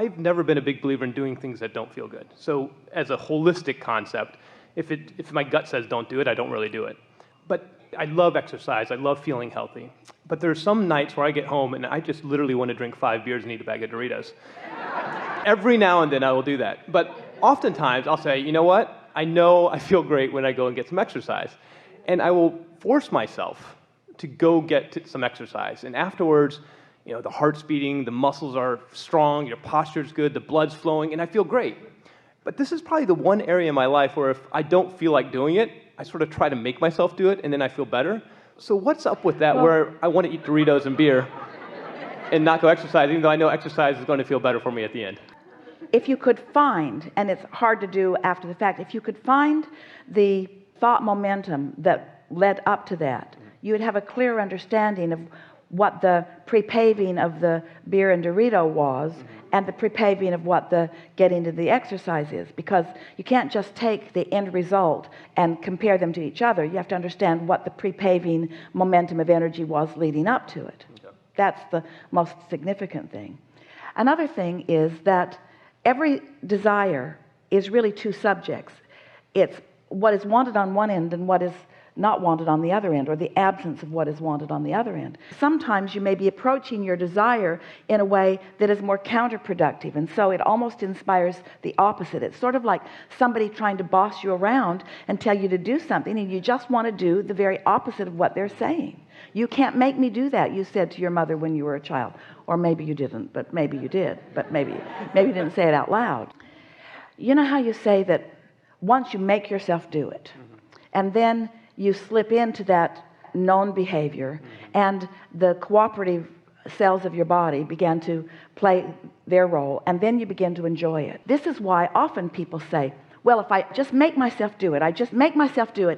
I've never been a big believer in doing things that don't feel good. So as a holistic concept, if my gut says don't do it, I don't really do it. But I love exercise. I love feeling healthy. But there are some nights where I get home and I just literally want to drink 5 beers and eat a bag of Doritos. Every now and then I will do that. But oftentimes I'll say, you know what? I know I feel great when I go and get some exercise. And I will force myself to go get some exercise. And afterwards, the heart's beating, the muscles are strong, your posture's good, the blood's flowing, and I feel great. But this is probably the one area in my life where if I don't feel like doing it, I sort of try to make myself do it, and then I feel better. So what's up with that, where I want to eat Doritos and beer and not go exercise, even though I know exercise is going to feel better for me at the end? If you could find, and it's hard to do after the fact, if you could find the thought momentum that led up to that, you would have a clear understanding of what the prepaving of the beer and Dorito was, and the prepaving of what the getting to the exercise is, because you can't just take the end result and compare them to each other. You have to understand what the prepaving momentum of energy was leading up to it. Okay. That's the most significant thing. Another thing is that every desire is really two subjects. It's what is wanted on one end and what is not wanted on the other end, or the absence of what is wanted on the other end. Sometimes you may be approaching your desire in a way that is more counterproductive, and so it almost inspires the opposite. It's sort of like somebody trying to boss you around and tell you to do something, and you just want to do the very opposite of what they're saying. You can't make me do that, you said to your mother when you were a child. Or maybe you didn't, but maybe you did, but maybe you didn't say it out loud. You know how you say that once you make yourself do it, and then you slip into that known behavior, and the cooperative cells of your body begin to play their role, and then you begin to enjoy it. This is why often people say, well, if I just make myself do it,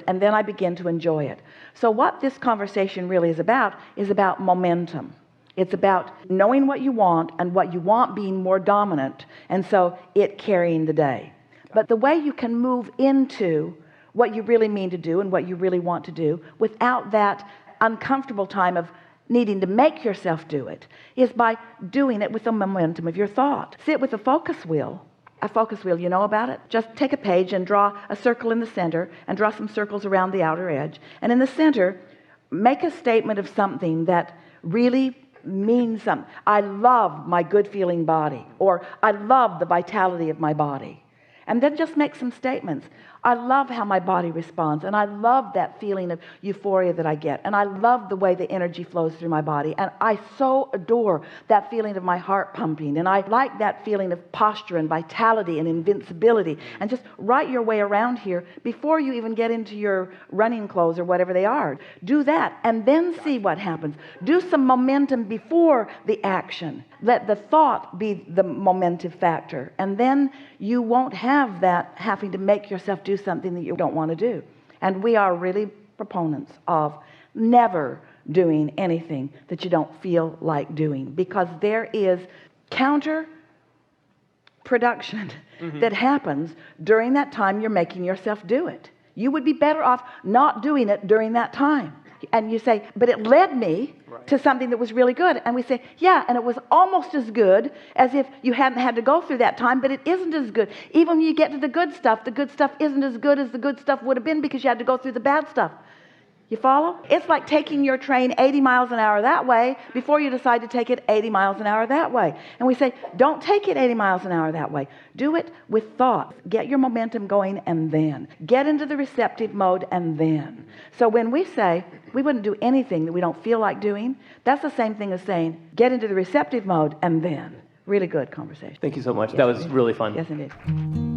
and then I begin to enjoy it. So what this conversation really is about momentum. It's about knowing what you want, and what you want being more dominant, and so it carrying the day. But the way you can move into what you really mean to do and what you really want to do without that uncomfortable time of needing to make yourself do it is by doing it with the momentum of your thought. Sit with a focus wheel. A focus wheel, you know about it? Just take a page and draw a circle in the center and draw some circles around the outer edge. And in the center, make a statement of something that really means something. I love my good feeling body, or I love the vitality of my body. And then just make some statements. I love how my body responds, and I love that feeling of euphoria that I get, and I love the way the energy flows through my body, and I so adore that feeling of my heart pumping, and I like that feeling of posture and vitality and invincibility. And just write your way around here before you even get into your running clothes or whatever they are. Do that and then see what happens. Do some momentum before the action. Let the thought be the momentum factor, and then you won't have that having to make yourself do something that you don't want to do. And we are really proponents of never doing anything that you don't feel like doing, because there is counter production that happens during that time you're making yourself do it. You would be better off not doing it during that time. And you say, but it led me to something that was really good. And we say, yeah, and it was almost as good as if you hadn't had to go through that time, but it isn't as good. Even when you get to the good stuff isn't as good as the good stuff would have been, because you had to go through the bad stuff. You follow? It's like taking your train 80 miles an hour that way before you decide to take it 80 miles an hour that way. And we say, don't take it 80 miles an hour that way. Do it with thought. Get your momentum going, and then get into the receptive mode, and then. So when we say we wouldn't do anything that we don't feel like doing, that's the same thing as saying get into the receptive mode, and then. Really good conversation. Thank you so much. Yes, that was really fun. Yes, indeed.